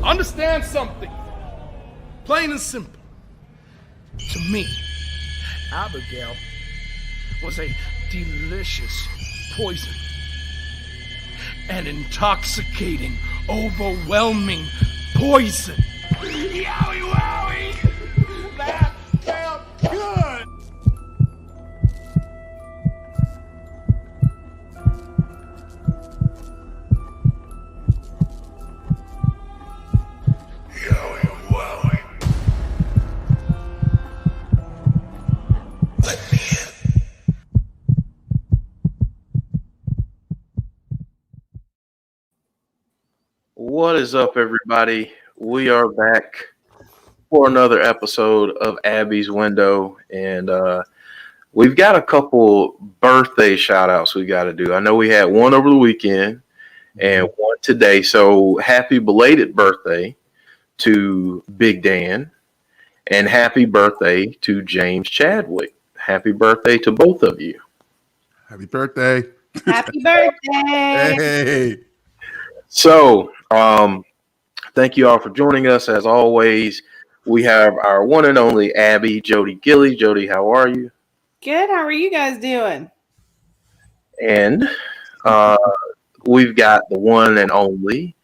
Understand something. Plain and simple. To me, Abigail was a delicious poison. An intoxicating, overwhelming poison. Yowie wowie! That felt good! Yowie wowie. Let me in. What is up, everybody? We are back for another episode of Abby's Window, and we've got a couple birthday shout-outs we got to do. I know we had one over the weekend and one today, so happy belated birthday to Big Dan, and happy birthday to James Chadwick. Happy birthday to both of you. Happy birthday. Happy birthday. Hey. So, thank you all for joining us. As always, we have our one and only Abby, Jodie, Gilly. Jodie, how are you? Good. How are you guys doing? And we've got the one and only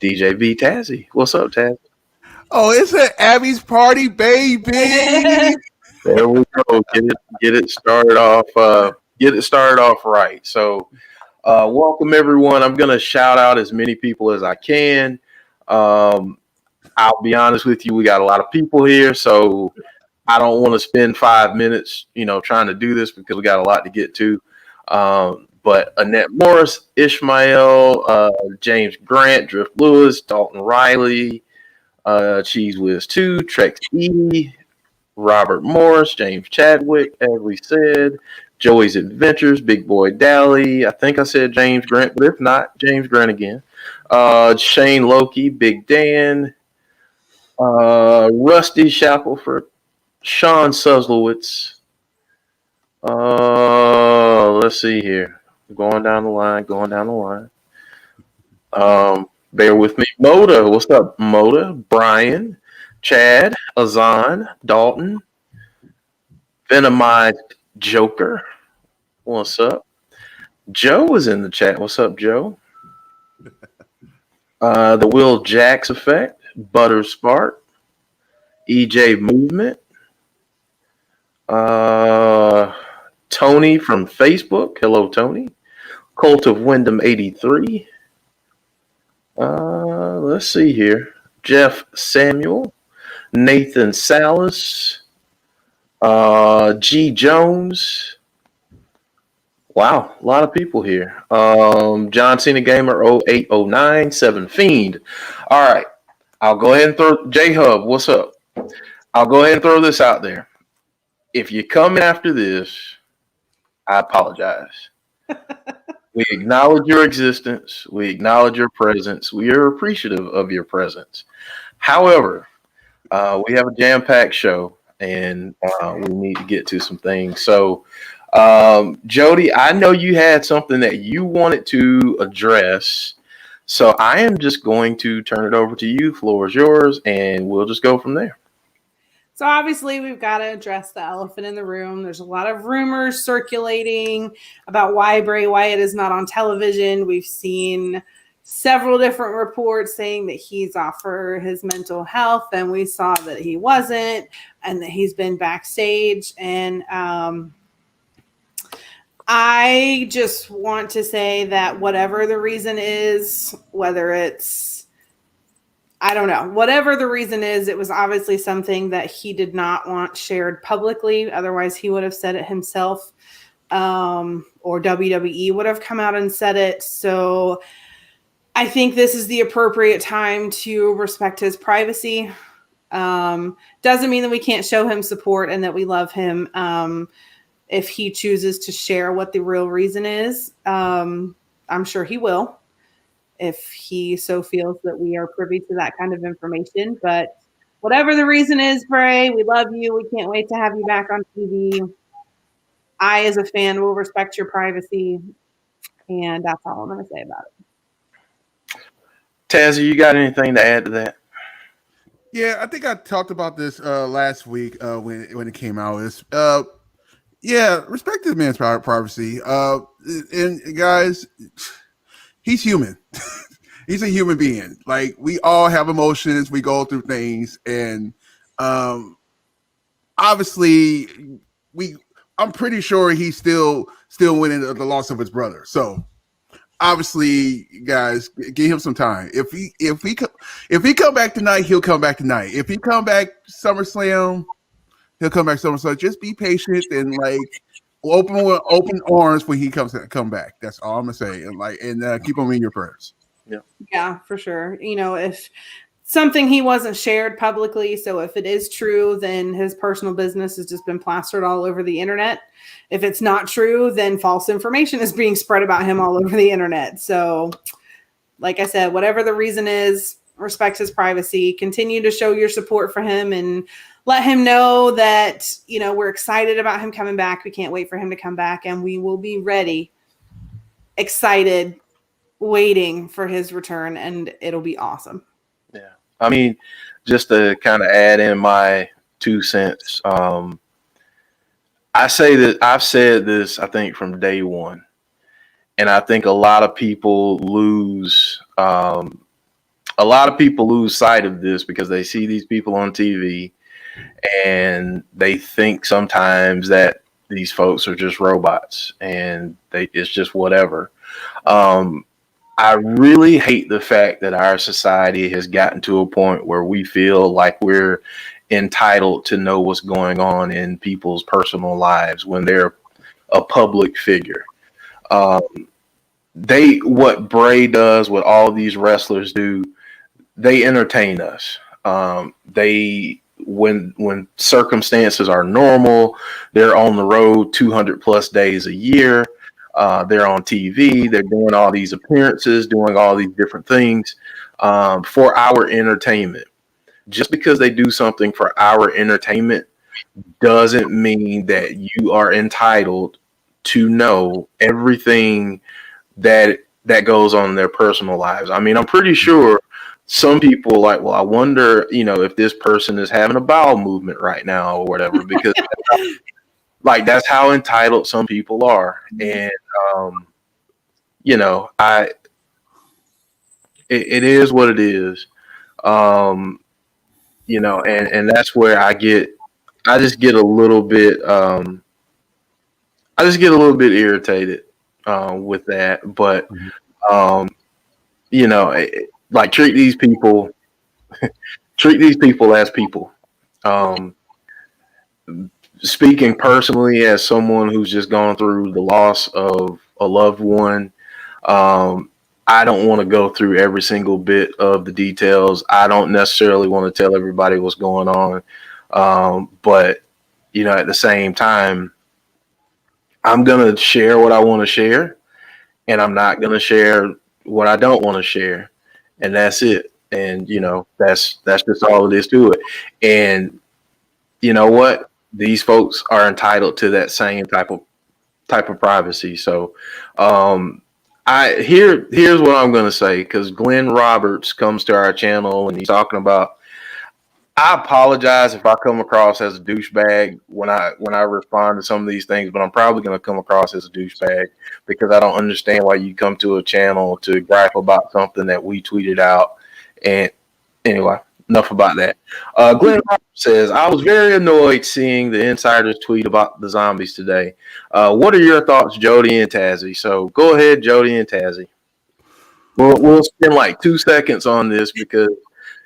DJ B-Tazzy. What's up, Taz? Oh, it's an Abby's party, baby. There we go. Get it started off. Get it started off right. So, welcome everyone. I'm gonna shout out as many people as I can. I'll be honest with you, we got a lot of people here, so I don't want to spend 5 minutes, trying to do this because we got a lot to get to. But Annette Morris, Ishmael, James Grant, Drift Lewis, Dalton Riley, Cheese Whiz 2, Trex E, Robert Morris, James Chadwick, as we said, Joey's Adventures, Big Boy Dally. I think I said James Grant, but if not, James Grant again. Shane Loki, Big Dan, Rusty Shackelford, Sean Suslowitz. Let's see here. Going down the line. Bear with me. Moda, what's up, Moda? Brian, Chad, Azan, Dalton, Venomized Joker. What's up? Joe is in the chat. What's up, Joe? The Will Jax Effect, Butter Spark, EJ Movement, Tony from Facebook. Hello, Tony. Cult of Wyndham 83. Let's see here. Jeff Samuel, Nathan Salas, G Jones. Wow, a lot of people here. John Cena Gamer 0809, 7 Fiend. All right, I'll go ahead and throw J Hub. What's up? I'll go ahead and throw this out there. If you come after this, I apologize. We acknowledge your existence. We acknowledge your presence. We are appreciative of your presence. However, we have a jam-packed show, and we need to get to some things. So, Jodie, I know you had something that you wanted to address, so I am just going to turn it over to you. Floor is yours, and we'll just go from there. So obviously we've got to address the elephant in the room. There's a lot of rumors circulating about why Bray Wyatt is not on television. We've seen several different reports saying that he's off for his mental health, and we saw that he wasn't, and that he's been backstage. And I just want to say that whatever the reason is, whether it's, I don't know, whatever the reason is, it was obviously something that he did not want shared publicly. Otherwise, he would have said it himself, or WWE would have come out and said it. So I think this is the appropriate time to respect his privacy. Doesn't mean that we can't show him support and that we love him. If he chooses to share what the real reason is, I'm sure he will, if he so feels that we are privy to that kind of information. But whatever the reason is, Bray, we love you. We can't wait to have you back on TV. I, as a fan, will respect your privacy. And that's all I'm going to say about it. Tazzy, you got anything to add to that? Yeah, I think I talked about this last week when it came out. It's yeah, respect the man's privacy. And guys, he's human. He's a human being. Like we all have emotions, we go through things, and obviously we. I'm pretty sure he's still winning the loss of his brother. So obviously, guys, give him some time. If he come back tonight, he'll come back tonight. If he come back SummerSlam, he'll come back SummerSlam. Just be patient and like open arms when he come back. That's all I'm gonna say. And keep him in your prayers. Yeah, for sure. You know, if something he wasn't shared publicly, so if it is true, then his personal business has just been plastered all over the internet. If it's not true, then false information is being spread about him all over the internet. So, like I said, whatever the reason is, respect his privacy. Continue to show your support for him and let him know that, you know, we're excited about him coming back. We can't wait for him to come back, and we will be ready, excited, waiting for his return, and it'll be awesome. Yeah. I mean, just to kind of add in my 2 cents, I say that I've said this, I think, from day one, and I think a lot of people lose sight of this because they see these people on TV and they think sometimes that these folks are just robots and it's just whatever. I really hate the fact that our society has gotten to a point where we feel like we're entitled to know what's going on in people's personal lives when they're a public figure. What Bray does, what all these wrestlers do, they entertain us. When circumstances are normal, they're on the road 200 plus days a year. They're on TV. They're doing all these appearances, doing all these different things for our entertainment. Just because they do something for our entertainment doesn't mean that you are entitled to know everything that goes on in their personal lives. I mean, I'm pretty sure some people like, well, I wonder, if this person is having a bowel movement right now or whatever, because like that's how entitled some people are. And it is what it is. And that's where I just get a little bit irritated with that. But like treat these people as people. Speaking personally as someone who's just gone through the loss of a loved one, I don't want to go through every single bit of the details. I don't necessarily want to tell everybody what's going on. But at the same time, I'm going to share what I want to share, and I'm not going to share what I don't want to share. And that's it. And, that's just all it is to it. And you know what? These folks are entitled to that same type of privacy. So, here's what I'm going to say, because Glenn Roberts comes to our channel and he's talking about, I apologize if I come across as a douchebag when I respond to some of these things, but I'm probably going to come across as a douchebag because I don't understand why you come to a channel to gripe about something that we tweeted out. And anyway, enough about that. Glenn Roberts says, I was very annoyed seeing the insiders tweet about the zombies today. What are your thoughts, Jodie and Tazzy? So go ahead, Jodie and Tazzy. We'll spend like 2 seconds on this because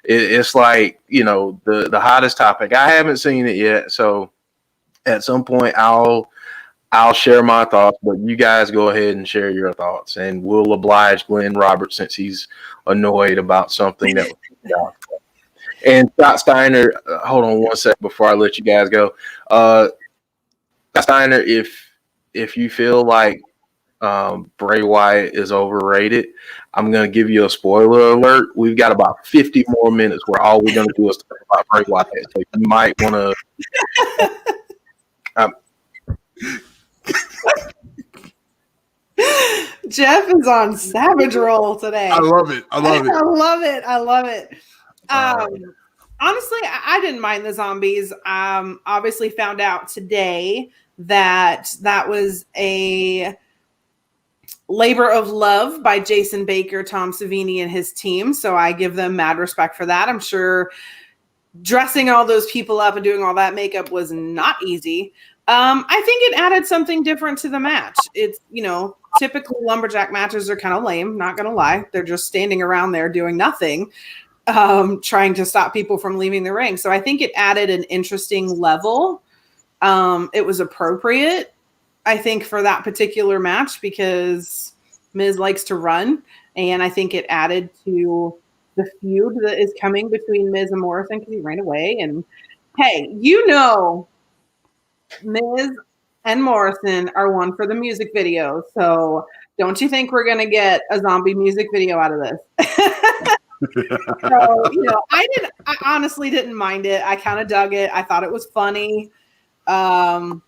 it's like, the hottest topic. I haven't seen it yet, so at some point I'll share my thoughts, but you guys go ahead and share your thoughts, and we'll oblige Glenn Roberts since he's annoyed about something that was And Scott Steiner, hold on 1 second before I let you guys go. Scott Steiner, if you feel like Bray Wyatt is overrated, I'm going to give you a spoiler alert. We've got about 50 more minutes where all we're going to do is talk about Bray Wyatt. So you might want to. Jeff is on savage roll today. I love it. I love it. I love it. I love it. honestly, I didn't mind the zombies. Obviously found out today that was a labor of love by Jason Baker, Tom Savini, and his team. So I give them mad respect for that. I'm sure dressing all those people up and doing all that makeup was not easy. I think it added something different to the match. It's, typically lumberjack matches are kind of lame, not going to lie. They're just standing around there doing nothing, trying to stop people from leaving the ring. So I think it added an interesting level. It was appropriate, I think, for that particular match because Miz likes to run. And I think it added to the feud that is coming between Miz and Morrison because he ran away. And hey, Miz and Morrison are one for the music video. So don't you think we're going to get a zombie music video out of this? So, I honestly didn't mind it. I kind of dug it. I thought it was funny. I'm,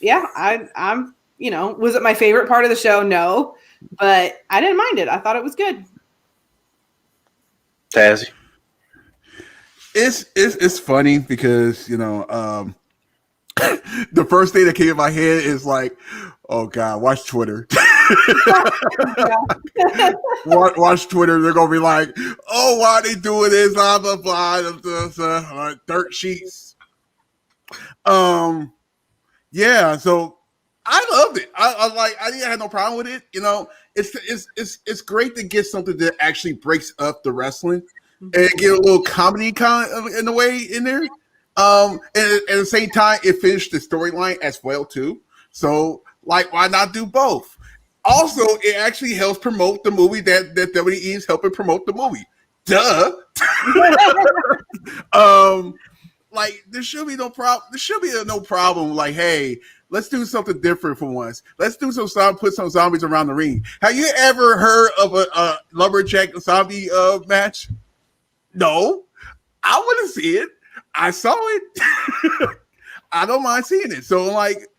was it my favorite part of the show? No, but I didn't mind it. I thought it was good. Tazzy. It's funny because the first thing that came in my head is like, oh God, watch Twitter. watch Twitter. They're gonna be like, oh, why are they doing this? Blah blah blah. Dirt sheets. Yeah. So I loved it. I didn't have no problem with it. It's great to get something that actually breaks up the wrestling and get a little comedy kind of in the way in there. And at the same time, it finished the storyline as well too. So, why not do both? Also, it actually helps promote the movie that WWE is helping promote the movie. Duh. There should be no problem. There should be no problem. Like, hey, let's do something different for once. Let's do put some zombies around the ring. Have you ever heard of a lumberjack zombie match? No, I want to see it. I saw it. I don't mind seeing it. So,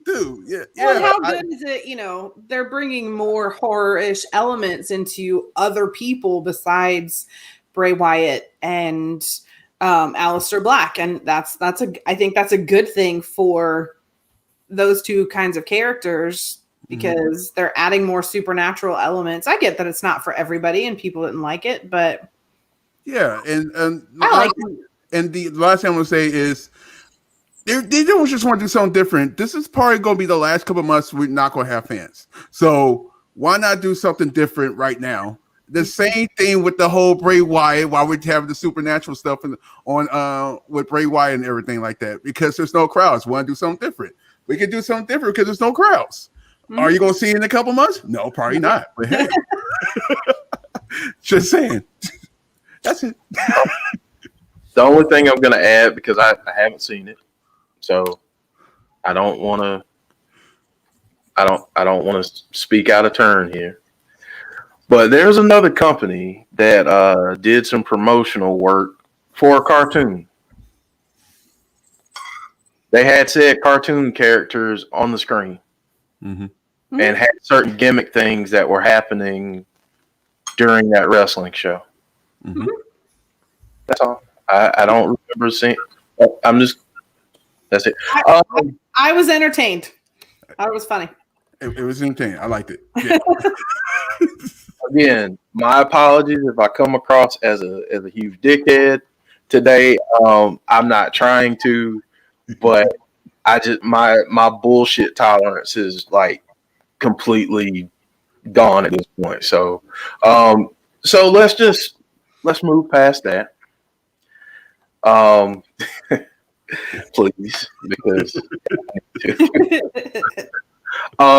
dude, yeah. Well, how good is it? They're bringing more horror-ish elements into other people besides Bray Wyatt and Aleister Black, and I think that's a good thing for those two kinds of characters because they're adding more supernatural elements. I get that it's not for everybody and people didn't like it, but yeah, and I like it. And the last thing I'm going to say is they don't just want to do something different. This is probably going to be the last couple of months we're not going to have fans. So why not do something different right now? The same thing with the whole Bray Wyatt while we're having the supernatural stuff on with Bray Wyatt and everything like that because there's no crowds. We want to do something different. We can do something different because there's no crowds. Are you going to see it in a couple months? No, probably not. But hey, just saying. That's it. The only thing I'm going to add, because I haven't seen it, so I don't want to. I don't want to speak out of turn here, but there's another company that did some promotional work for a cartoon. They had said cartoon characters on the screen and had certain gimmick things that were happening during that wrestling show. That's all. I don't remember seeing. That's it. I was entertained. I thought it was funny. It was entertaining. I liked it. Yeah. Again, my apologies if I come across as a huge dickhead today. I'm not trying to, but I just my bullshit tolerance is completely gone at this point. So let's move past that. Please, because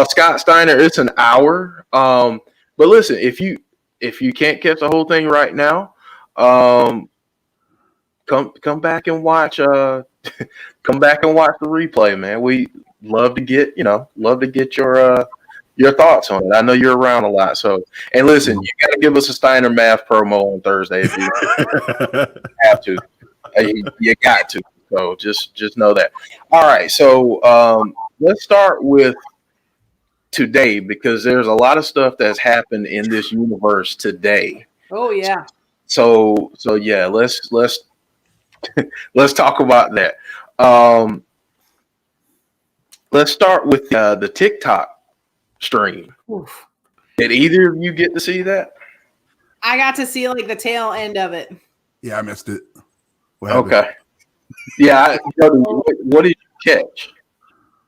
Scott Steiner, it's an hour. But listen, if you can't catch the whole thing right now, come back and watch the replay, man. We love to get your thoughts on it. I know you're around a lot, so and listen, you got to give us a Steiner Math promo on Thursday if you have to. You got to. So just know that. All right, so let's start with today because there's a lot of stuff that's happened in this universe today. Oh yeah. So yeah, let's let's talk about that. Let's start with the TikTok stream. Oof. Did either of you get to see that? I got to see like the tail end of it. Yeah, I missed it. What happened? Okay. Yeah. What did you catch?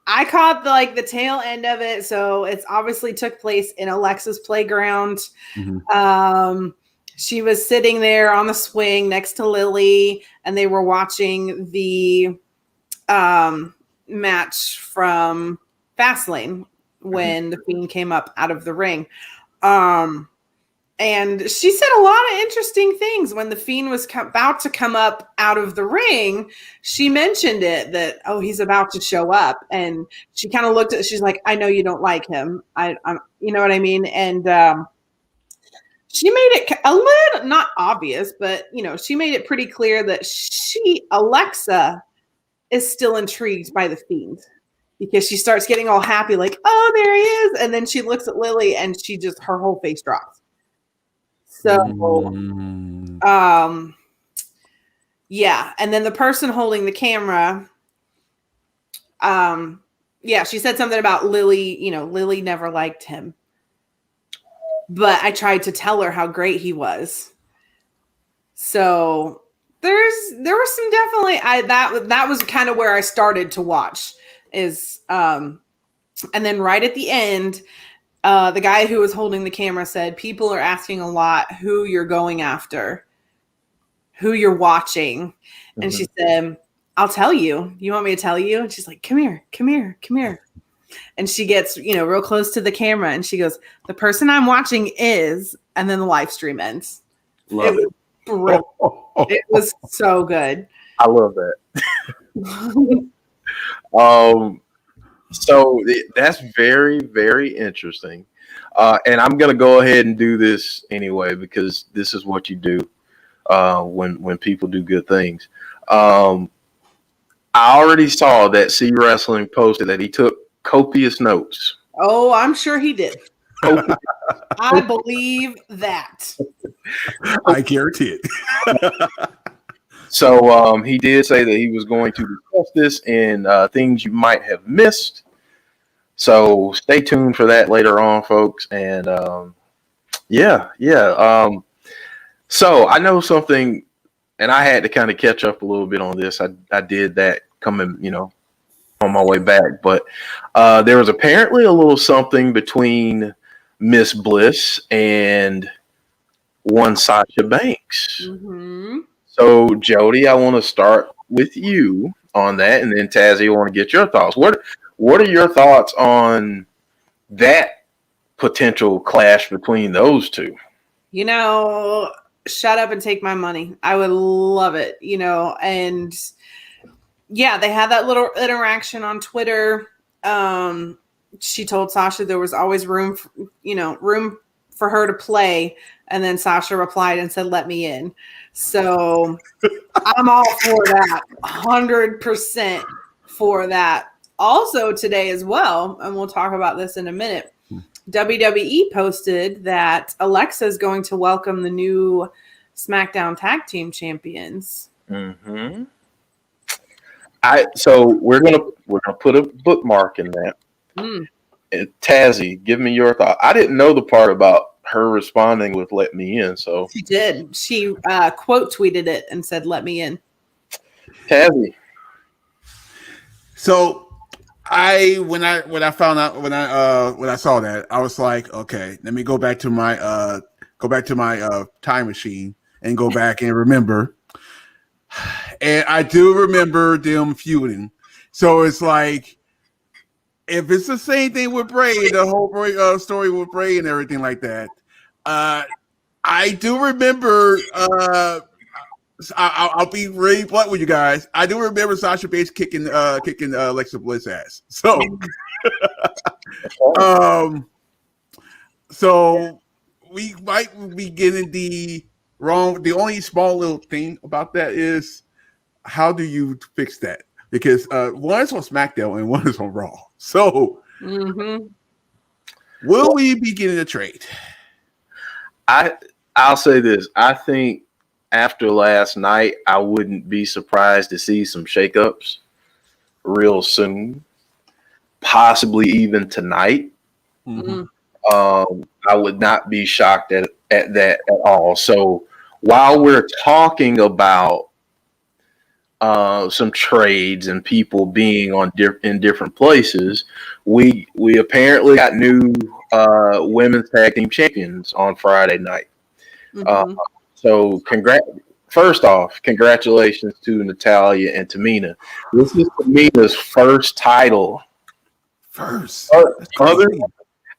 I caught the tail end of it, so it's obviously took place in Alexa's playground. Mhm. She was sitting there on the swing next to Lily, and they were watching the match from Fastlane when the Fiend came up out of the ring. And she said a lot of interesting things when the Fiend was about to come up out of the ring. She mentioned it that, oh, he's about to show up. And she kind of looked at, she's like, I know you don't like him. I'm, you know what I mean? And she made it a little, not obvious, but, she made it pretty clear that Alexa is still intrigued by the Fiend because she starts getting all happy, like, oh, there he is. And then she looks at Lily and her whole face drops. So, yeah. And then the person holding the camera, she said something about Lily, Lily never liked him. But I tried to tell her how great he was. So there was some definitely, that was kind of where I started to watch is, and then right at the end, the guy who was holding the camera said, people are asking a lot who you're going after, who you're watching. Mm-hmm. And she said, I'll tell you. You want me to tell you? And she's like, come here. And she gets, real close to the camera and she goes, the person I'm watching is, and then the live stream ends. Love it. Brilliant. It was so good. I love that. So that's very, very interesting. And I'm going to go ahead and do this anyway, because this is what you do when people do good things. I already saw that C Wrestling posted that he took copious notes. Oh, I'm sure he did. I believe that. I guarantee it. So he did say that he was going to discuss this in things you might have missed. So stay tuned for that later on, folks. And so I know something, and I had to kind of catch up a little bit on this. I did that coming, on my way back. But there was apparently a little something between Miss Bliss and one Sasha Banks. Mm-hmm. So, Jodie, I want to start with you on that, and then Tazzy, I want to get your thoughts. What are your thoughts on that potential clash between those two? Shut up and take my money. I would love it, and yeah, they had that little interaction on Twitter. She told Sasha there was always room for her to play. And then Sasha replied and said, let me in. So I'm all for that. 100% for that. Also today as well, and we'll talk about this in a minute, WWE posted that Alexa is going to welcome the new SmackDown Tag Team Champions. Mm-hmm. So we're gonna put a bookmark in that. Tazzy, give me your thought. I didn't know the part about her responding with "let me in." So she did. She quote tweeted it and said, "Let me in." Tazzy. So when I found out when I saw that, I was like, okay, let me go back to my time machine and go back and remember. And I do remember them feuding. So it's like, if it's the same thing with Bray, the whole Bray, story with Bray and everything like that, I do remember. I'll be really blunt with you guys. I do remember Sasha Banks kicking Alexa Bliss ass. So, so we might be getting the wrong. The only small little thing about that is, how do you fix that? Because one is on SmackDown and one is on Raw. So, will we be getting a trade? I'll say this. I think after last night, I wouldn't be surprised to see some shakeups real soon, possibly even tonight. Mhm. I would not be shocked at that at all. So while we're talking about some trades and people being on in different places, we apparently got new women's tag team champions on Friday night. Mhm. So first off, congratulations to Natalia and Tamina. This is Tamina's first title. First. That's Other, crazy.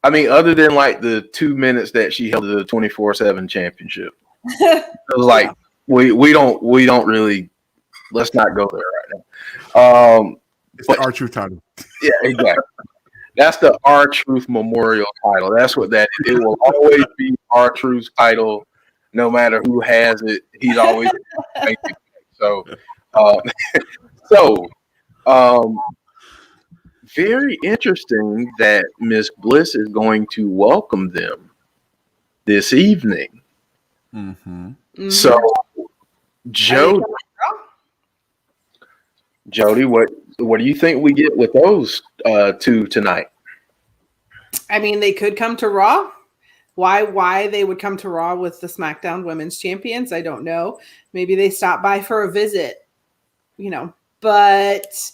I mean, other than like the 2 minutes that she held the 24/7 championship. It was like we don't really, let's not go there right now. It's the R-Truth title. Yeah, exactly. That's the R-Truth Memorial title. That's what that is. It will always be R-Truth's title, no matter who has it. He's always so. Uh, so, very interesting that Miss Bliss is going to welcome them this evening. Mm-hmm. Mhm. So, Jodie, what do you think we get with those two tonight? I mean, they could come to Raw. Why they would come to Raw with the SmackDown Women's Champions, I don't know. Maybe they stop by for a visit, But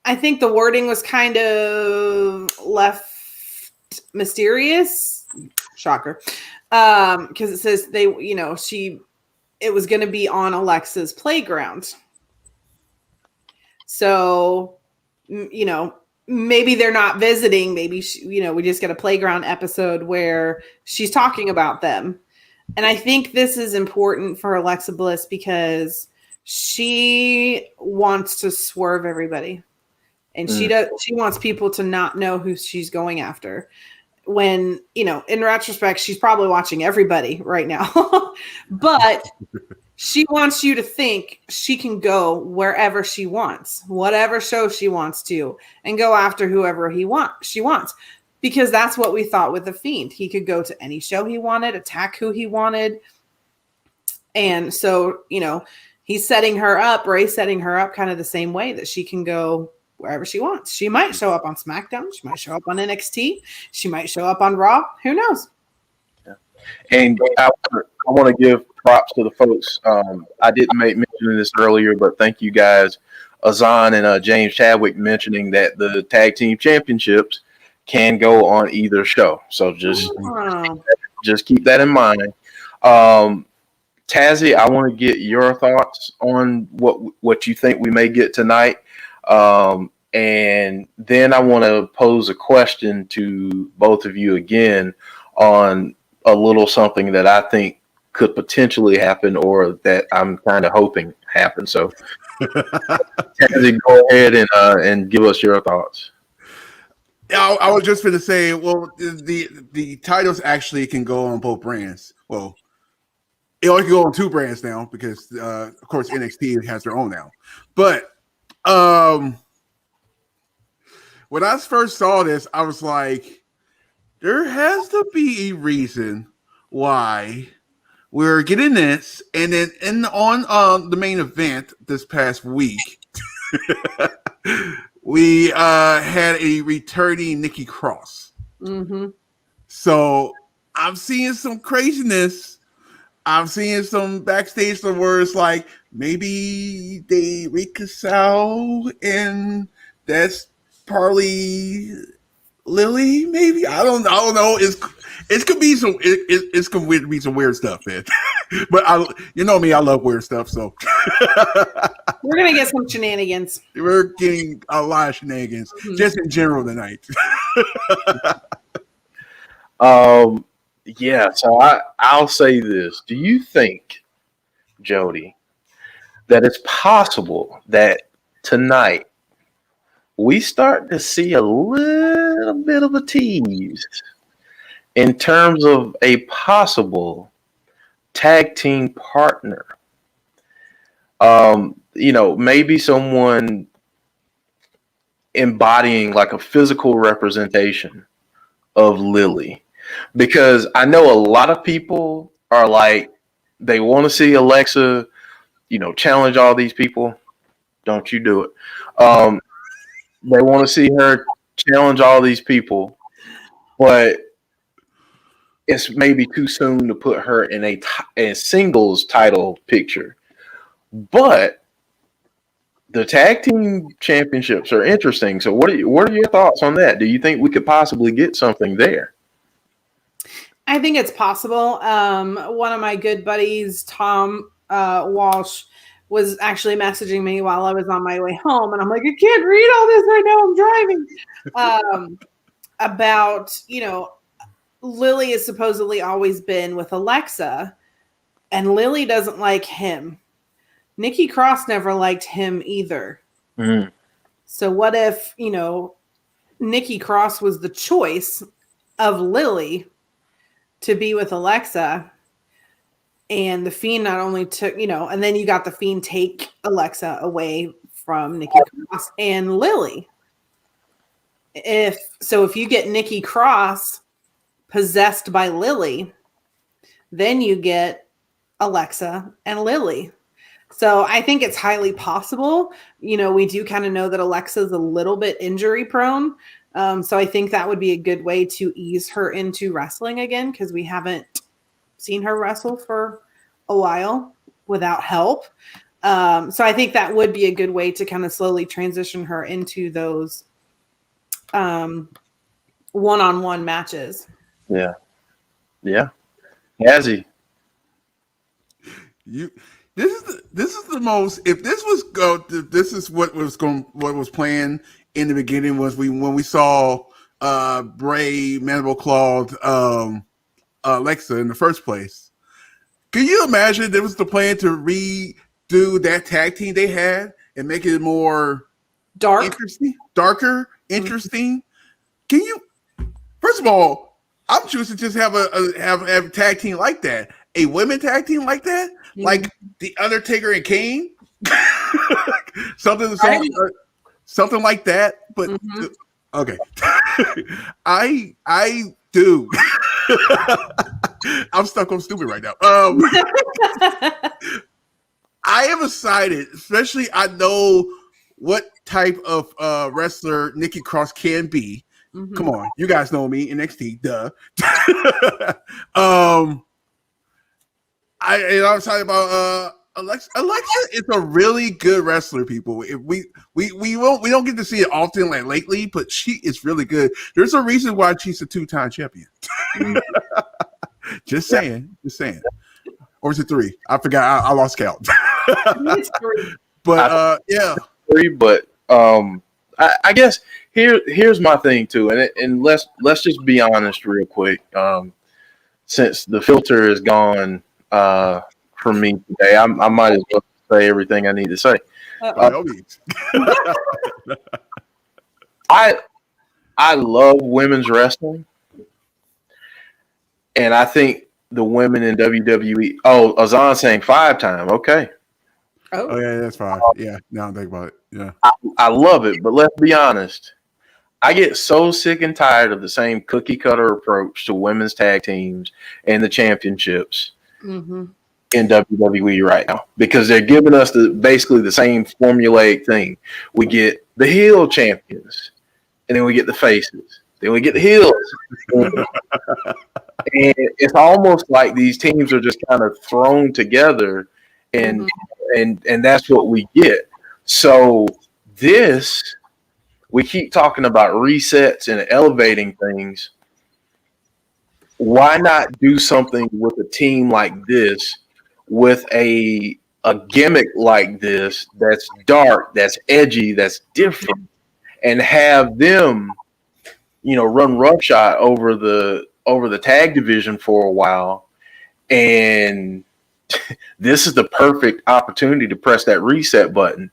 I think the wording was kind of left mysterious. Shocker, because it says it was going to be on Alexa's playground. So, maybe they're not visiting. Maybe, we just get a playground episode where she's talking about them. And I think this is important for Alexa Bliss because she wants to swerve everybody. And she wants people to not know who she's going after. When, in retrospect, she's probably watching everybody right now. But she wants you to think she can go wherever she wants, whatever show she wants to, and go after whoever she wants. Because that's what we thought with the Fiend. He could go to any show he wanted, attack who he wanted. And so, he's setting her up, Ray's setting her up kind of the same way that she can go wherever she wants. She might show up on SmackDown. She might show up on NXT. She might show up on Raw. Who knows? And I want to give props to the folks. I didn't mention this earlier, but thank you guys, Azan and James Chadwick, mentioning that the tag team championships can go on either show. So just keep that in mind. Tazzy, I want to get your thoughts on what you think we may get tonight. And then I want to pose a question to both of you again on a little something that I think could potentially happen or that I'm kind of hoping happens. So, Tazzy, go ahead and give us your thoughts. I was just going to say, well, the titles actually can go on both brands. Well, it only can go on two brands now because, of course, NXT has their own now. But when I first saw this, I was like, there has to be a reason why we're getting this. And then on the main event this past week, we had a returning Nikki Cross. Mm-hmm. So I'm seeing some craziness. I'm seeing some backstage where it's like maybe they reconcile and that's probably Lily. Maybe I don't know. It could be some. It's going to be some weird stuff, man. But me, I love weird stuff. So we're gonna get some shenanigans. We're getting a lot of shenanigans just in general tonight. Yeah, so I'll say this. Do you think, Jodie, that it's possible that tonight we start to see a little bit of a tease in terms of a possible tag team partner? Maybe someone embodying like a physical representation of Lily. Because I know a lot of people are like, They want to see Alexa, challenge all these people. Don't you do it. They want to see her challenge all these people, but it's maybe too soon to put her in a singles title picture. But the tag team championships are interesting. So what are your thoughts on that? Do you think we could possibly get something there? I think it's possible. One of my good buddies, Tom Walsh, was actually messaging me while I was on my way home, and I'm like, I can't read all this right now. I'm driving. About, Lily has supposedly always been with Alexa, and Lily doesn't like him. Nikki Cross never liked him either. Mm. So what if, Nikki Cross was the choice of Lily to be with Alexa, and the Fiend not only took, and then you got the Fiend take Alexa away from Nikki Cross and Lily. If you get Nikki Cross possessed by Lily, then you get Alexa and Lily. So I think it's highly possible. We do kind of know that Alexa's a little bit injury prone. So I think that would be a good way to ease her into wrestling again, because we haven't seen her wrestle for a while without help. So I think that would be a good way to kind of slowly transition her into those one-on-one matches. Yeah. Btazzy. This is the most. If this was this is what was planned in the beginning was when we saw Bray Mandible Clawed Alexa in the first place. Can you imagine there was the plan to redo that tag team they had and make it more darker, interesting? Can you? First of all, I'm choosing to just have a tag team like that, a women tag team like that, like the Undertaker and Kane, something like that. But okay, I do. I'm stuck on stupid right now. I am excited, especially I know what type of wrestler Nikki Cross can be. Mm-hmm. Come on, you guys know me, NXT, duh. I'm excited about Alexa. Alexa is a really good wrestler, people. If we don't get to see it often like lately, but she is really good. There's a reason why she's a 2-time champion. Just saying. Or is it 3? I forgot. I lost count. It's 3. But yeah, 3. But I guess here's my thing too, and let's just be honest real quick. Since the filter is gone for me today, I might as well say everything I need to say. I love women's wrestling, and I think the women in WWE. Oh, Azan saying 5-time. Okay. Oh yeah, that's 5. Yeah, now I'm thinking about it. Yeah, I love it, but let's be honest. I get so sick and tired of the same cookie cutter approach to women's tag teams and the championships in WWE right now, because they're giving us basically the same formulaic thing. We get the heel champions, and then we get the faces, then we get the heels. And it's almost like these teams are just kind of thrown together, and that's what we get. So we keep talking about resets and elevating things. Why not do something with a team like this, with a gimmick like this that's dark, that's edgy, that's different, and have them, run roughshod over the tag division for a while, and this is the perfect opportunity to press that reset button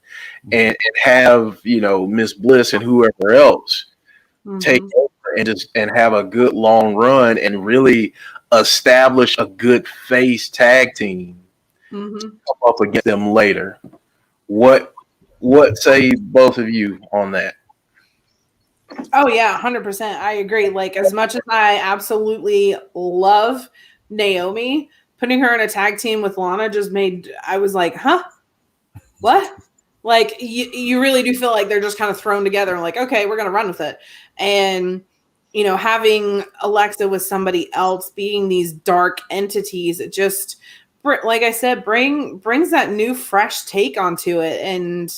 and have, Miss Bliss and whoever else take over and have a good long run and really establish a good face tag team to come up against them later. What say both of you on that? Oh yeah, 100%. I agree. Like, as much as I absolutely love Naomi, putting her in a tag team with Lana just made, I was like, huh? What? Like, you really do feel like they're just kind of thrown together and like, okay, we're going to run with it. And, you know, having Alexa with somebody else, being these dark entities, it just, like I said, brings that new fresh take onto it. And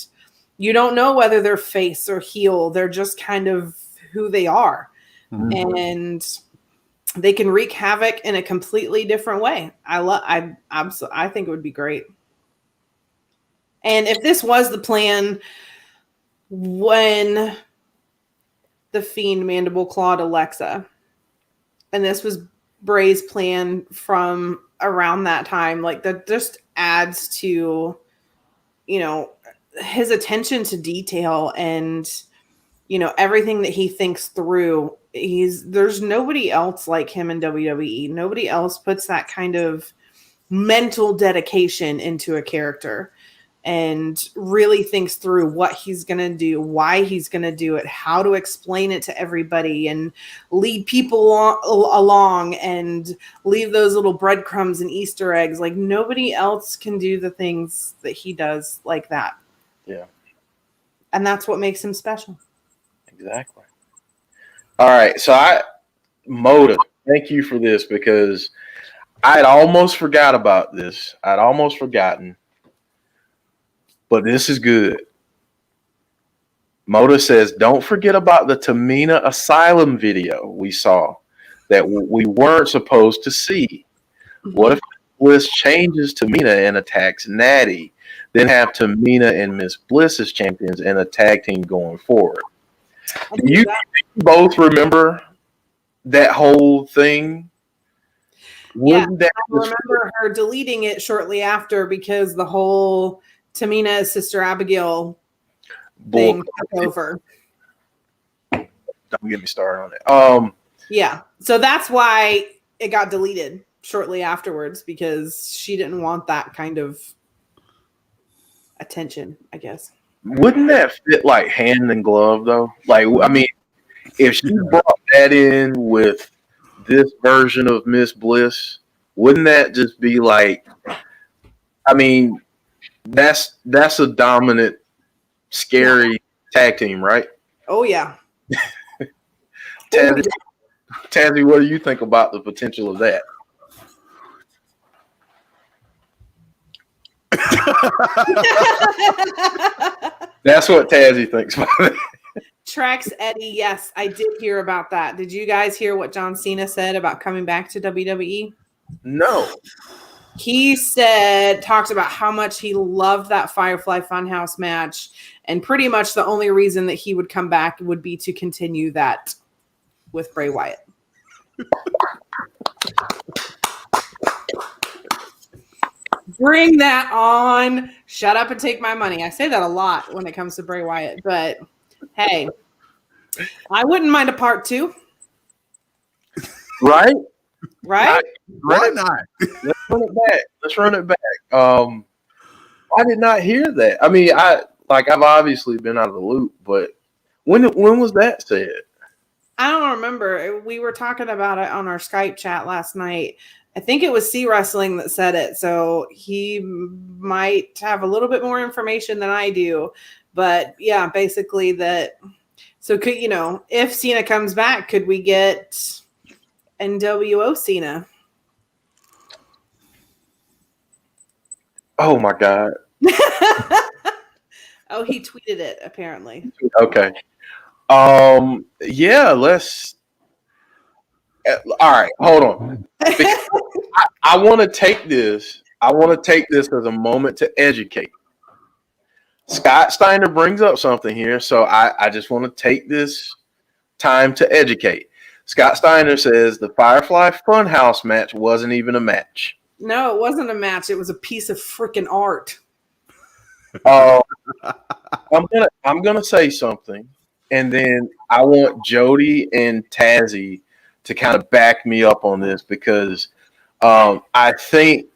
you don't know whether they're face or heel. They're just kind of who they are. Mm-hmm. And they can wreak havoc in a completely different way. I think it would be great. And if this was the plan when the Fiend mandible clawed Alexa, and this was Bray's plan from around that time, like that just adds to, you know, his attention to detail and, you know, everything that he thinks through. There's nobody else like him in WWE. Nobody else puts that kind of mental dedication into a character and really thinks through what he's going to do, why he's going to do it, how to explain it to everybody and lead people along and leave those little breadcrumbs and Easter eggs. Like nobody else can do the things that he does like that. Yeah. And that's what makes him special. Exactly. All right. So Moda, thank you for this because I'd almost forgot about this. I'd almost forgotten. But this is good. Moda says, don't forget about the Tamina Asylum video we saw that we weren't supposed to see. Mm-hmm. What if Bliss changes Tamina and attacks Natty, then have Tamina and Miss Bliss as champions and a tag team going forward? Do you both remember that whole thing? Yeah, I remember her deleting it shortly after because the whole Tamina's Sister Abigail thing took over. Don't get me started on it. Yeah, so that's why it got deleted shortly afterwards because she didn't want that kind of attention, I guess. Wouldn't that fit like hand in glove though? Like, I mean, if she brought that in with this version of Miss Bliss, wouldn't that just be like, I mean, that's a dominant, scary tag team, right? Oh, yeah. Tazzy, what do you think about the potential of that? That's what Tazzy thinks about it. Trax Eddie, yes, I did hear about that. Did you guys hear what John Cena said about coming back to WWE? No. He talked about how much he loved that Firefly Funhouse match, and pretty much the only reason that he would come back would be to continue that with Bray Wyatt. Bring that on. Shut up and take my money. I say that a lot when it comes to Bray Wyatt, but hey, I wouldn't mind a part 2. Right? Right? Why not? Let's run it back. I did not hear that. I mean, I've obviously been out of the loop, but when was that said? I don't remember. We were talking about it on our Skype chat last night. I think it was C Wrestling that said it, so he might have a little bit more information than I do. But yeah, basically that. So could, you know, if Cena comes back, could we get NWO Cena? Oh my God. Oh, he tweeted it apparently. Okay. Yeah, let's. All right, hold on. I want to take this. I want to take this as a moment to educate. Scott Steiner brings up something here, so I just want to take this time to educate. Scott Steiner says the Firefly Funhouse match wasn't even a match. No, it wasn't a match. It was a piece of freaking art. I'm gonna say something, and then I want Jodie and Tazzy to kind of back me up on this because I think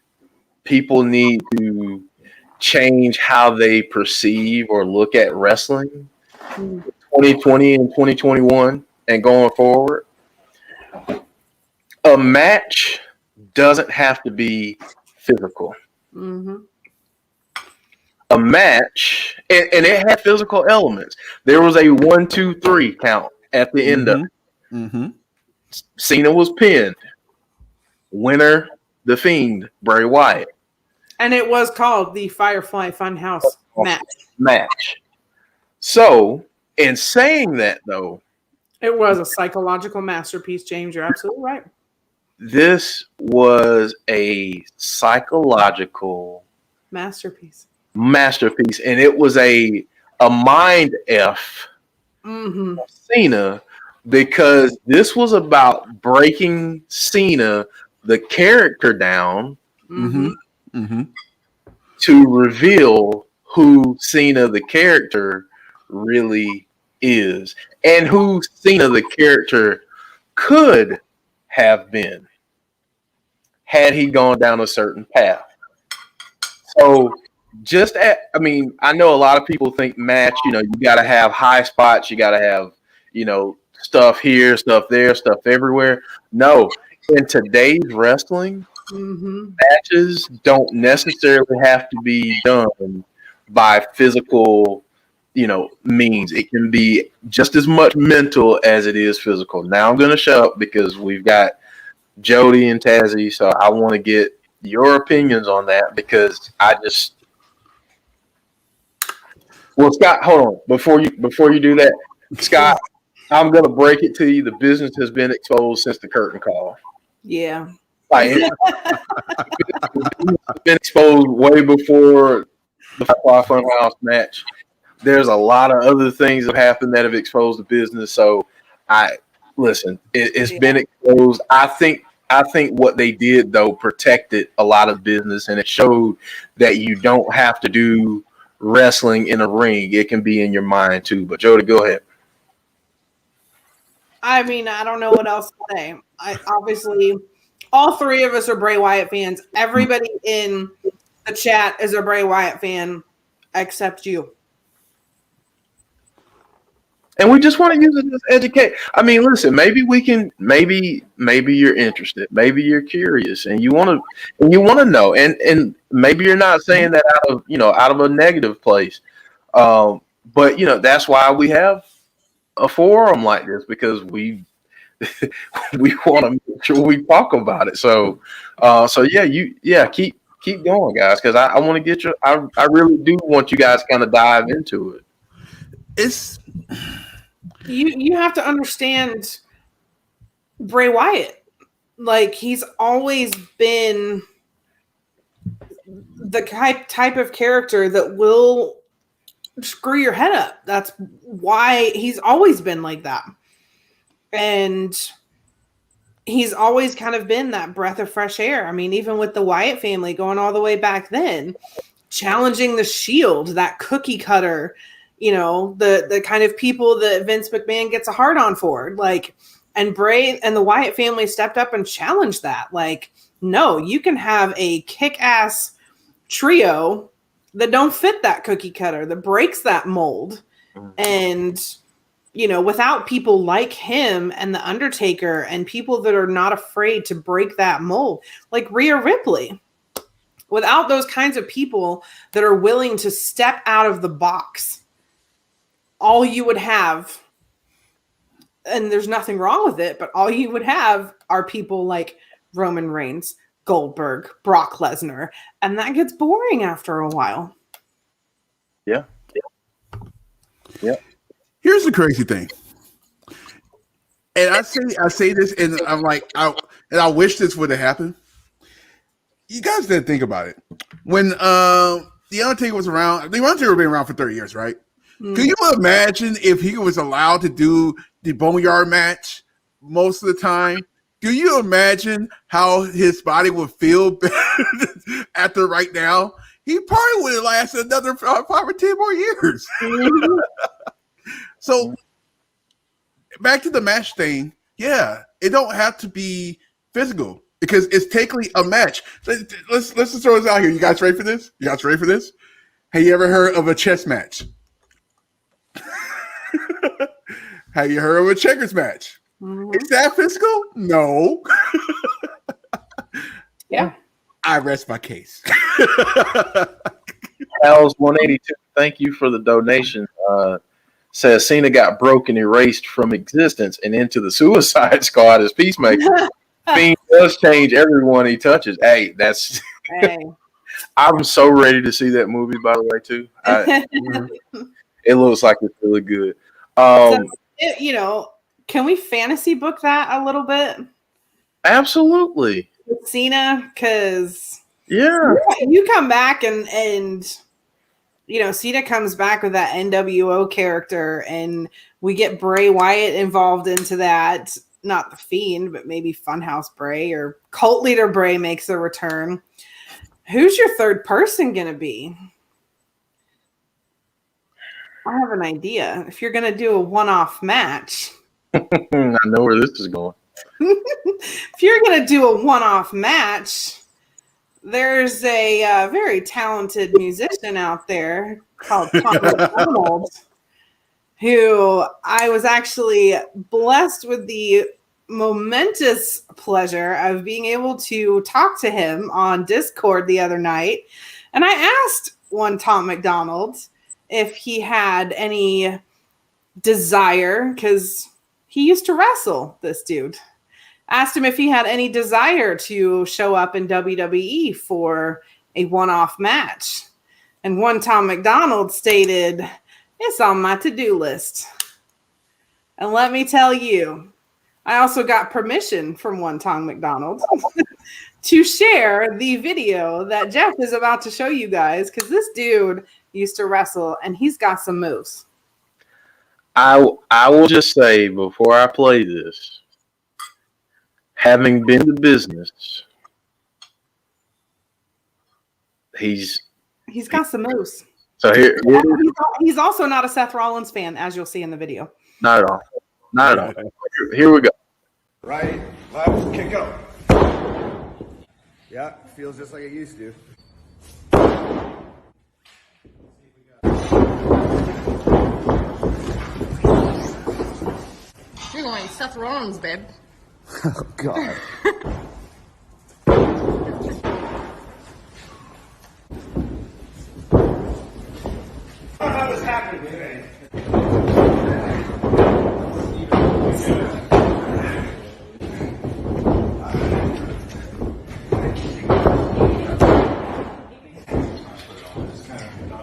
people need to change how they perceive or look at wrestling 2020 and 2021 and going forward. A match doesn't have to be physical. Mm-hmm. A match, and it had physical elements. There was a 1, 2, 3 count at the end of it. Mm-hmm. Cena was pinned. Winner, the Fiend, Bray Wyatt. And it was called the Firefly Funhouse match. So, in saying that, though, It was a psychological masterpiece, James. You're absolutely right. this was a psychological Masterpiece. masterpiece, and it was a mind F Mm-hmm. of Cena, because this was about breaking Cena, the character, down Mm-hmm. Mm-hmm. to reveal who Cena, the character, really is, and who Cena, the character, could have been had he gone down a certain path. So, I know a lot of people think match, you got to have high spots, you got to have, stuff here, stuff there, stuff everywhere. No, in today's wrestling, Mm-hmm. matches don't necessarily have to be done by physical, means. It can be just as much mental as it is physical. Now I'm going to shut up because we've got Jodie and Tazzy, so I want to get your opinions on that, because well, Scott, hold on. Before you do that, Scott, I'm going to break it to you. The business has been exposed since the curtain call. Yeah. Like, it's been exposed way before the Firefly Funhouse match. There's a lot of other things that happened that have exposed the business. So, it's been exposed. I think what they did, though, protected a lot of business, and it showed that you don't have to do wrestling in a ring. It can be in your mind too. But Jodie, go ahead. I mean, I don't know what else to say. Obviously, all three of us are Bray Wyatt fans. Everybody in the chat is a Bray Wyatt fan, except you. And we just want to use it to educate. I mean, listen, maybe you're interested, maybe you're curious, and you want to know, and maybe you're not saying that out of a negative place, but that's why we have a forum like this, because we want to make sure we talk about it. So keep going, guys, because I want to get you. I really do want you guys to kind of dive into it. It's You have to understand Bray Wyatt. Like, he's always been the type of character that will screw your head up. That's why he's always been like that. And he's always kind of been that breath of fresh air. I mean, even with the Wyatt family going all the way back then, challenging the Shield, that cookie cutter, the kind of people that Vince McMahon gets a hard on for. Like, and Bray and the Wyatt family stepped up and challenged that. Like, no, you can have a kick-ass trio that don't fit that cookie cutter, that breaks that mold. And, without people like him and The Undertaker and people that are not afraid to break that mold, like Rhea Ripley, without those kinds of people that are willing to step out of the box, all you would have, and there's nothing wrong with it, but all you would have are people like Roman Reigns, Goldberg, Brock Lesnar, and that gets boring after a while. Yeah. Here's the crazy thing, and I say this, and I'm like, I wish this would have happened. You guys didn't think about it when the Undertaker was around. The Undertaker had been around for 30 years, right? Can you imagine if he was allowed to do the Boneyard match most of the time? Do you imagine how his body would feel after right now? He probably would have lasted another 5 or 10 more years. So back to the match thing. Yeah, it don't have to be physical because it's technically a match. Let's just throw this out here. You guys ready for this? Have you ever heard of a chess match? Have you heard of a checkers match? Is that physical? No. Yeah. I rest my case. Al's 182. Thank you for the donation. Says Cena got broken, erased from existence, and into the Suicide Squad as Peacemaker. Fiend does change everyone he touches. Hey, that's. Hey. I'm so ready to see that movie. By the way, too. It looks like it's really good. Can we fantasy book that a little bit? Absolutely. With Cena, because yeah, you come back and Cena comes back with that NWO character, and we get Bray Wyatt involved into that. Not the Fiend, but maybe Funhouse Bray or Cult Leader Bray makes a return. Who's your third person going to be? I have an idea. If you're going to do a one-off match. I know where this is going. If you're going to do a one-off match, there's a very talented musician out there called Tom McDonald, who I was actually blessed with the momentous pleasure of being able to talk to him on Discord the other night. And I asked one Tom McDonald if he had any desire, because he used to wrestle, this dude. Asked him if he had any desire to show up in WWE for a one-off match. And one Tom McDonald stated, "It's on my to-do list." And let me tell you, I also got permission from one Tom McDonald to share the video that Jeff is about to show you guys, because this dude used to wrestle and he's got some moves. I will just say before I play this, having been to business, he's got some moves. So here he's also not a Seth Rollins fan, as you'll see in the video. Not at all. Not at all. Here we go. Right, left, kick up. Yeah, feels just like it used to. You're going Seth Rollins, babe. Oh, God. How this happened today?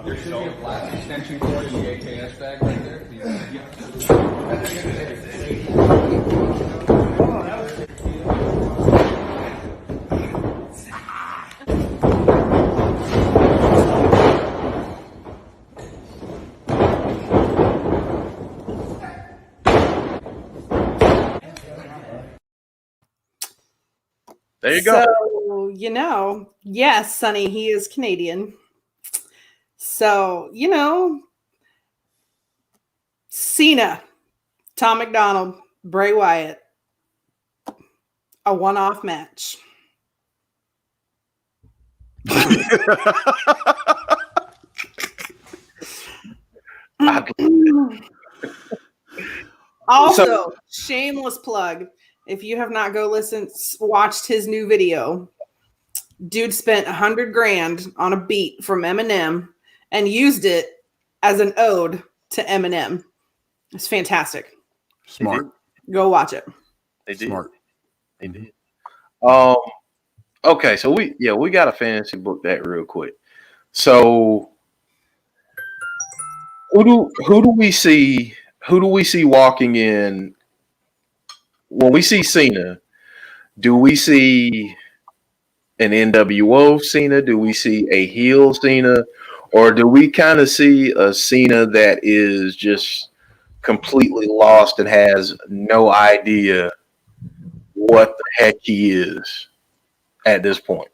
There should be a black extension cord in the AKS bag right there. There you go. So, yes, Sonny, he is Canadian. So, Cena, Tom McDonald, Bray Wyatt, a one-off match. Also, shameless plug. If you have not watched his new video, dude spent $100,000 on a beat from Eminem and used it as an ode to Eminem. It's fantastic. Smart. Go watch it. They did. Smart. They did. Okay, so we got a fantasy book that real quick. So who do we see walking in when we see Cena? Do we see an NWO Cena? Do we see a heel Cena? Or do we kind of see a Cena that is just completely lost and has no idea what the heck he is at this point?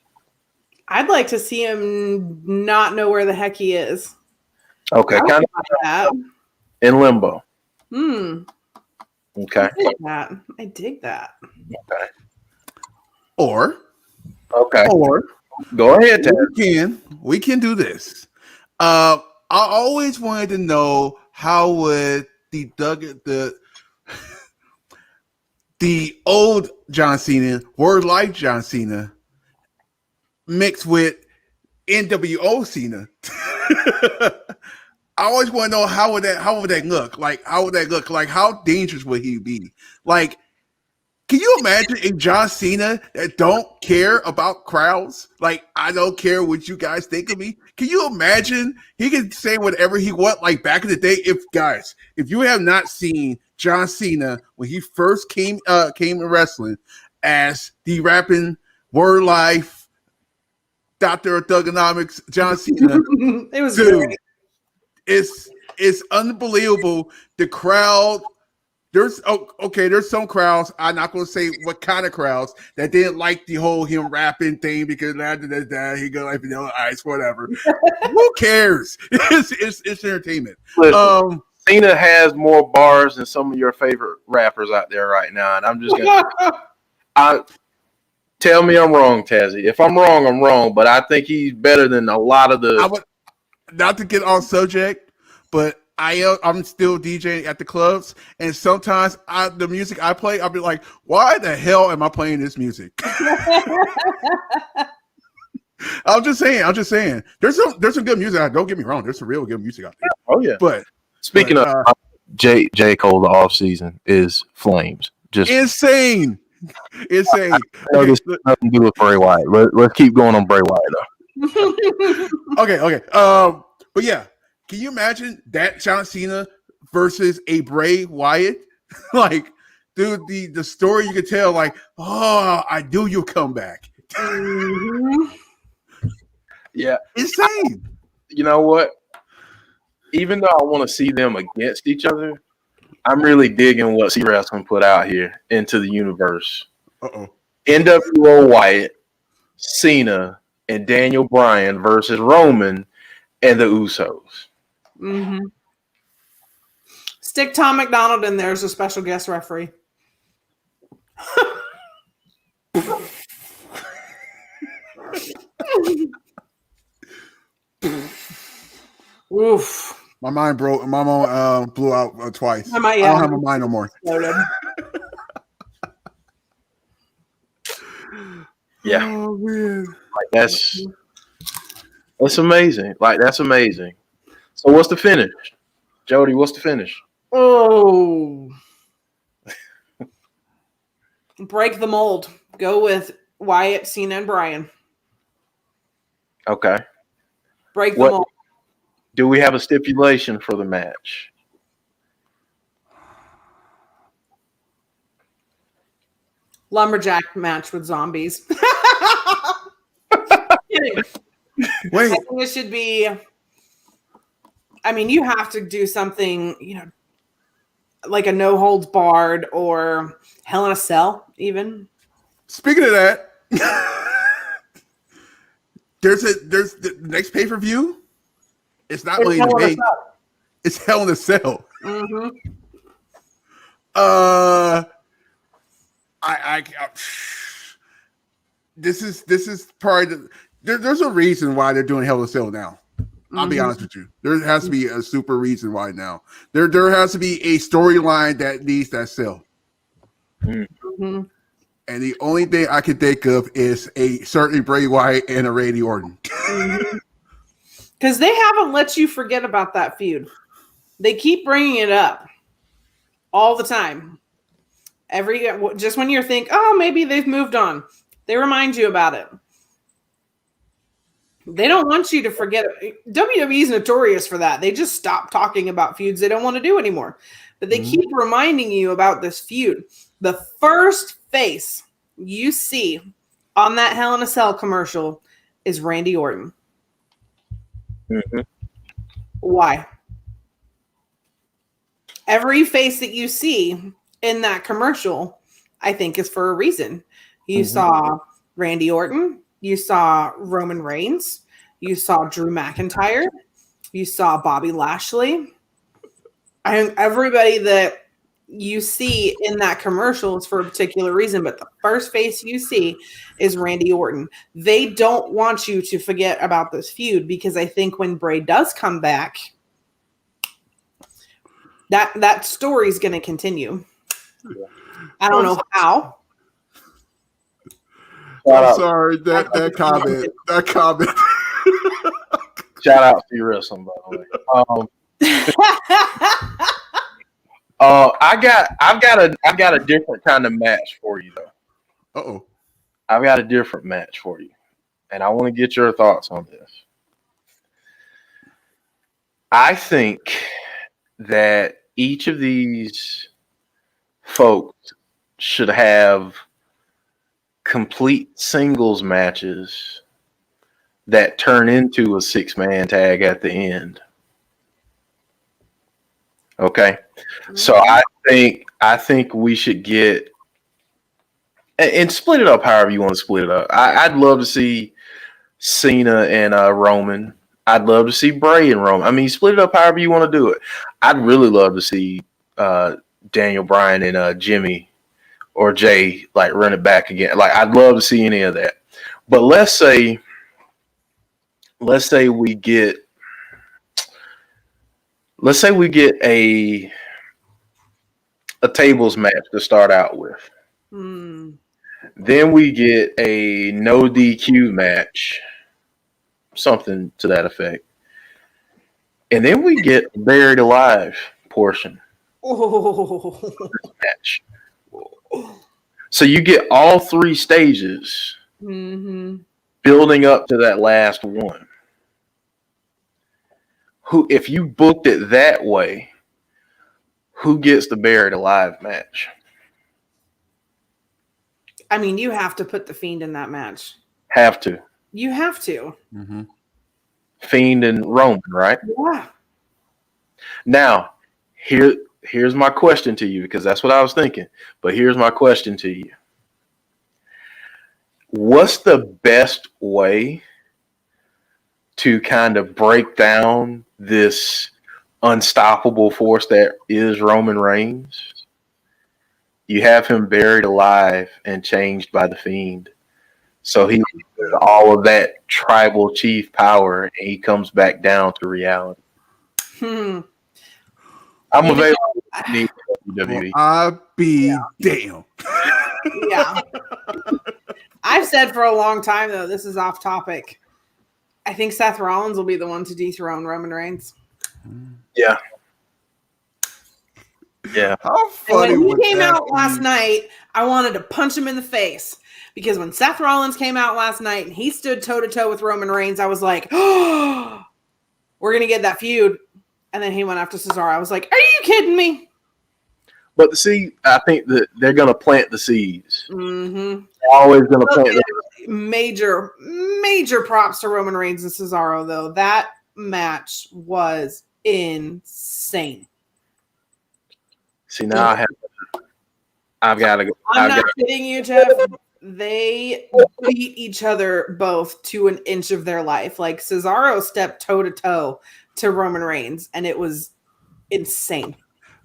I'd like to see him not know where the heck he is. Okay, kind of that. In limbo. Okay. I dig that. Okay. Or go ahead, Ted. We can do this. I always wanted to know how would the old John Cena, word like John Cena, mixed with NWO Cena. I always want to know how would that look? Like, how would that look? Like, how dangerous would he be? Like, can you imagine a John Cena that don't care about crowds? Like, I don't care what you guys think of me. Can you imagine he can say whatever he want? Like back in the day, if you have not seen John Cena when he first came in wrestling as the rapping word life Doctor of Thugonomics John Cena, It was dude, great. it's unbelievable. The crowd. There's some crowds. I'm not going to say what kind of crowds that didn't like the whole him rapping thing because he go like ice whatever. Who cares? It's entertainment. Listen, Cena has more bars than some of your favorite rappers out there right now, and I'm just gonna. Tell me I'm wrong, Tazzy. If I'm wrong, I'm wrong. But I think he's better than a lot of the. Not to get on subject, but I'm still DJing at the clubs, and sometimes the music I play, I'll be like, "Why the hell am I playing this music?" I'm just saying. There's some good music. Don't get me wrong. There's some real good music out there. Oh yeah. But speaking of J. Cole, the off season is Flames. Just insane. I know this has nothing to do with Bray Wyatt. Let's keep going on Bray Wyatt though. Okay. But yeah, can you imagine that John Cena versus a Bray Wyatt? Like, dude, the story you could tell, like, oh, I knew you'll come back. Yeah, insane. You know what? Even though I want to see them against each other, I'm really digging what C Wrestling put out here into the universe. NWO Wyatt, Cena, and Daniel Bryan versus Roman and the Usos. Mm-hmm. Stick Tom McDonald in there as a special guest referee. Oof. My mind broke. My mind blew out twice. I don't have my mind no more. Yeah. Oh, man. Like that's amazing. Like that's amazing. So what's the finish? Jodie, what's the finish? Oh. Break the mold. Go with Wyatt, Cena, and Bryan. Okay. Break the mold. Do we have a stipulation for the match? Lumberjack match with zombies. Kidding. Wait. I think it should be. I mean, you have to do something, like a no holds barred or Hell in a Cell, even. Speaking of that, there's the next pay per view. It's not Money in the Bank. It's Hell in a Cell. Mm-hmm. This is probably there's a reason why they're doing Hell in a Cell now. I'll be honest with you. There has to be a super reason why now. There has to be a storyline that needs that sell. Mm-hmm. And the only thing I can think of is a certain Bray Wyatt and a Randy Orton. Because they haven't let you forget about that feud. They keep bringing it up all the time. Just when you think, oh, maybe they've moved on, they remind you about it. They don't want you to forget. WWE is notorious for that. They just stop talking about feuds they don't want to do anymore. But they keep reminding you about this feud. The first face you see on that Hell in a Cell commercial is Randy Orton. Mm-hmm. Why? Every face that you see in that commercial, I think, is for a reason. You saw Randy Orton. You saw Roman Reigns. You saw Drew McIntyre. You saw Bobby Lashley. And everybody that you see in that commercial is for a particular reason, but the first face you see is Randy Orton. They don't want you to forget about this feud because I think when Bray does come back, that story is going to continue. I don't know how. Shout I'm out, sorry. That comment. shout out to your wrestling, by the way. I've got a different kind of match for you though. Uh-oh. I've got a different match for you, and I want to get your thoughts on this. I think that each of these folks should have complete singles matches that turn into a 6-man tag at the end. Okay. So I think we should get and split it up however you want to split it up. I'd love to see Cena and Roman. I'd love to see Bray and Roman. I mean, split it up however you want to do it. I'd really love to see Daniel Bryan and Jimmy or Jay like run it back again. Like I'd love to see any of that. But let's say we get a tables match to start out with. Then we get a no DQ match, something to that effect. And then we get a buried alive portion match. So you get all three stages building up to that last one. Who, if you booked it that way, who gets the buried alive match? I mean, you have to put the Fiend in that match. Have to. You have to. Fiend and Roman, right? Yeah. Now, here's my question to you, because that's what I was thinking. But here's my question to you. What's the best way to kind of break down this unstoppable force that is Roman Reigns? You have him buried alive and changed by the Fiend. So he loses all of that tribal chief power and he comes back down to reality. I'm available to WWE. I'll be damn. Yeah. I've said for a long time, though, this is off topic. I think Seth Rollins will be the one to dethrone Roman Reigns. Yeah. Yeah. How funny And when would he came that out be? last night, I wanted to punch him in the face. Because when Seth Rollins came out last night and he stood toe-to-toe with Roman Reigns, I was like, oh, we're going to get that feud. And then he went after Cesaro. I was like, are you kidding me? But see, I think that they're going to plant the seeds. Mm-hmm. They're always going to plant the Major props to Roman Reigns and Cesaro, though. That match was insane. See, now I've got to go. I'm not kidding you, Jeff. They beat each other both to an inch of their life. Like Cesaro stepped toe to toe to Roman Reigns, and it was insane.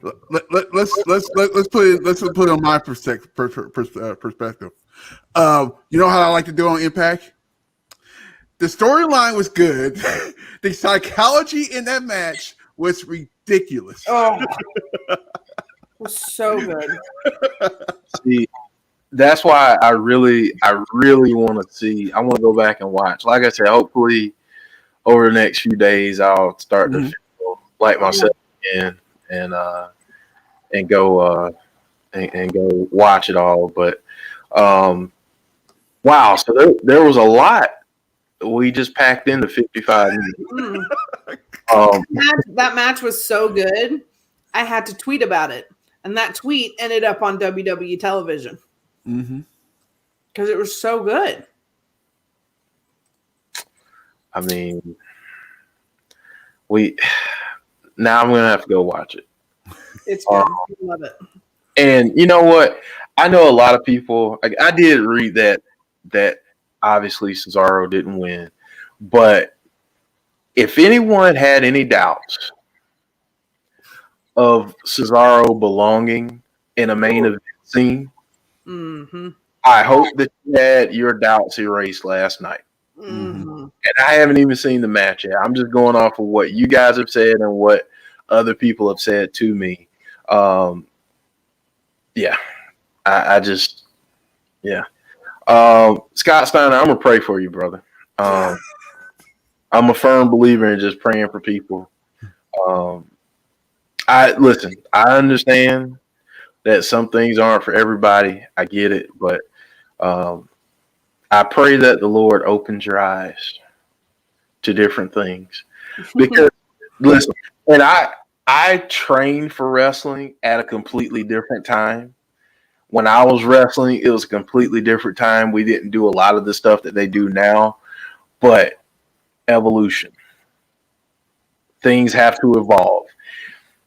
Let's put it on my perspective. You know how I like to do on Impact? The storyline was good. The psychology in that match was ridiculous. Oh, it was so good. See, that's why I really want to see. I want to go back and watch. Like I said, hopefully over the next few days, I'll start to feel like myself again and go watch it all. But wow, so there was a lot we just packed into 55 minutes. That match was so good. I had to tweet about it, and that tweet ended up on WWE television because it was so good. I mean, now I'm gonna have to go watch it. It's good. I love it. And you know what? I know a lot of people. I did read that obviously Cesaro didn't win, but if anyone had any doubts of Cesaro belonging in a main event scene, I hope that you had your doubts erased last night. And I haven't even seen the match yet. I'm just going off of what you guys have said and what other people have said to me. Yeah, I just, yeah. Scott Steiner, I'm gonna pray for you, brother. I'm a firm believer in just praying for people. I understand that some things aren't for everybody. I get it, but I pray that the Lord opens your eyes to different things. Because listen, and I trained for wrestling at a completely different time. When I was wrestling, it was a completely different time. We didn't do a lot of the stuff that they do now, but evolution. Things have to evolve.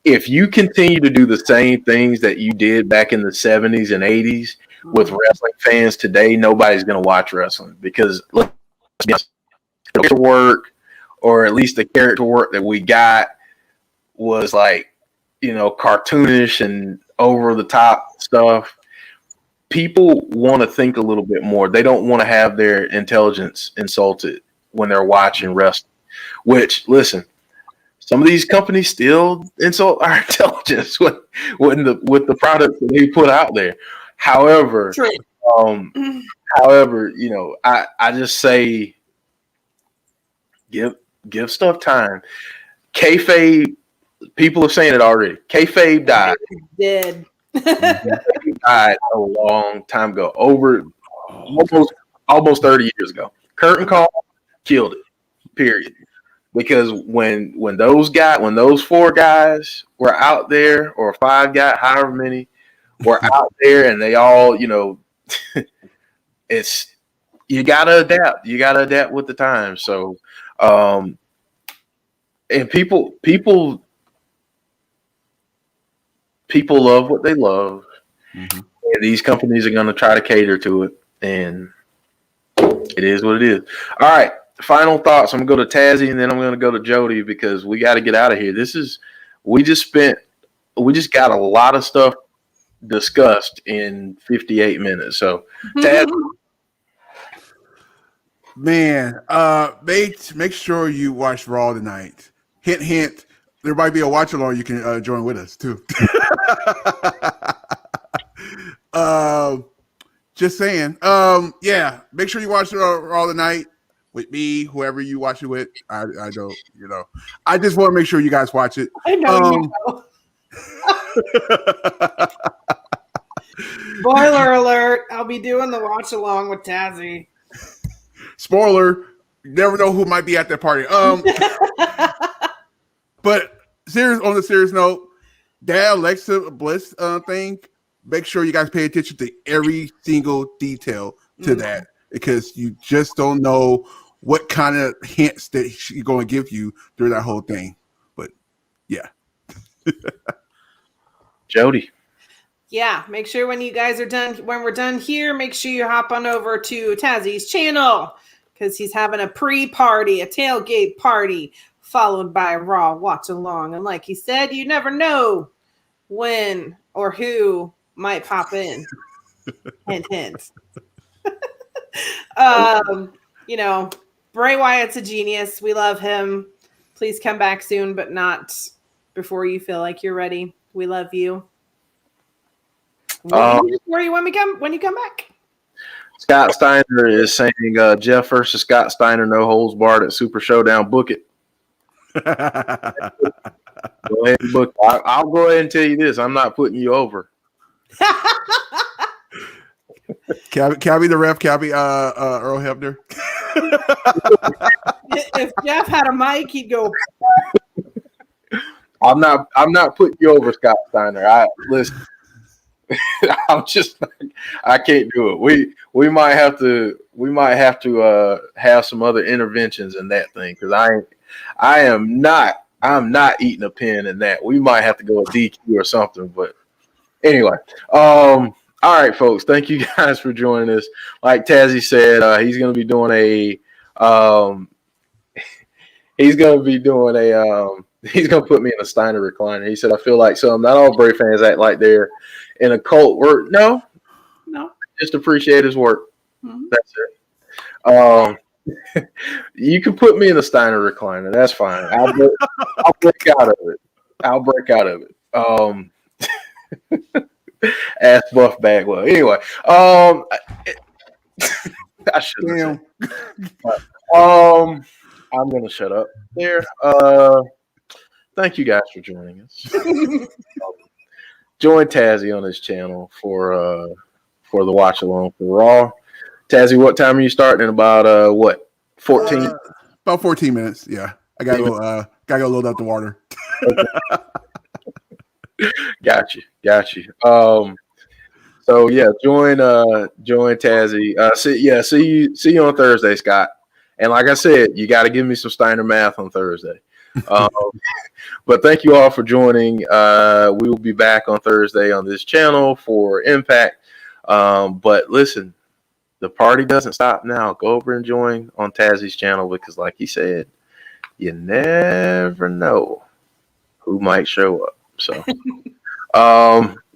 If you continue to do the same things that you did back in the 70s and 80s with wrestling fans today, nobody's going to watch wrestling because let's be honest, the work, or at least the character work that we got was like, cartoonish and over the top stuff. People want to think a little bit more. They don't want to have their intelligence insulted when they're watching wrestling, which, listen, some of these companies still insult our intelligence with the products that they put out there. However, I just say give stuff time. Kayfabe, people are saying it already. Kayfabe died. Did. Kayfabe died a long time ago, almost 30 years ago. Curtain call killed it. Period. Because when those 4 guys were out there, or 5 guys, however many were out there, and they all, it's you gotta adapt. You gotta adapt with the times. So, and people love what they love, and these companies are gonna try to cater to it, and it is what it is. All right. Final thoughts. I'm gonna go to Tazzy and then I'm gonna go to Jodie because we got to get out of here. We just got a lot of stuff discussed in 58 minutes. So, Tazzy. Man, make sure you watch Raw tonight. Hint, hint. There might be a watch along you can join with us too. Just saying. Yeah. Make sure you watch Raw tonight. With me, whoever you watch it with, I don't, I just want to make sure you guys watch it. I know you know. Spoiler alert! I'll be doing the watch along with Tazzy. Spoiler: you never know who might be at that party. But on the serious note, that Alexa Bliss thing. Make sure you guys pay attention to every single detail to that because you just don't know what kind of hints that she's going to give you through that whole thing. But yeah. Jodie. Yeah, make sure when we're done here, make sure you hop on over to Tazzy's channel because he's having a pre-party, a tailgate party, followed by a Raw watch along. And like he said, you never know when or who might pop in. Hint, hint. Bray Wyatt's a genius. We love him. Please come back soon, but not before you feel like you're ready. We love you. When you come back? Scott Steiner is saying Jeff versus Scott Steiner, no holds barred at Super Showdown. Book it. Go ahead and book it. I'll go ahead and tell you this. I'm not putting you over. Cabby the ref, Cabby Earl Hebner. If Jeff had a mic, he'd go. I'm not putting you over, Scott Steiner. Listen. I can't do it. We might have to have some other interventions in that thing because I'm not eating a pin in that. We might have to go a DQ or something. But anyway, all right, folks. Thank you guys for joining us. Like Tazzy said, he's going to be doing he's going to put me in a Steiner recliner. He said, I feel like not all Bray fans act like they're in a cult work. No, just appreciate his work. Mm-hmm. That's it. You can put me in a Steiner recliner. That's fine. I'll break out of it. Ask Buff Bagwell. Anyway, I shouldn't have Damn. said. I'm gonna shut up there. Thank you guys for joining us. Join Tazzy on his channel for the watch along for Raw. Tazzy, what time are you starting? In about what 14? About 14 minutes. Yeah, I gotta go load up the water. Got you. So yeah, join Tazzy. See you on Thursday, Scott. And like I said, you got to give me some Steiner math on Thursday. But thank you all for joining. We will be back on Thursday on this channel for Impact. But listen, the party doesn't stop now. Go over and join on Tazzy's channel because, like he said, you never know who might show up. So,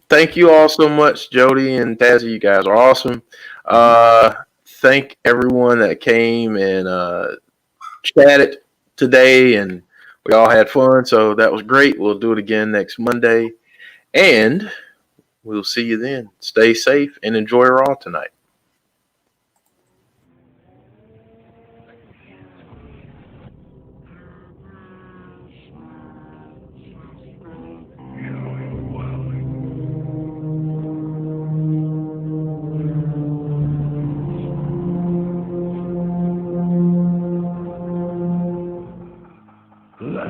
thank you all so much, Jodie and Tazzy. You guys are awesome. Thank everyone that came and chatted today, and we all had fun. So that was great. We'll do it again next Monday, and we'll see you then. Stay safe and enjoy Raw tonight. La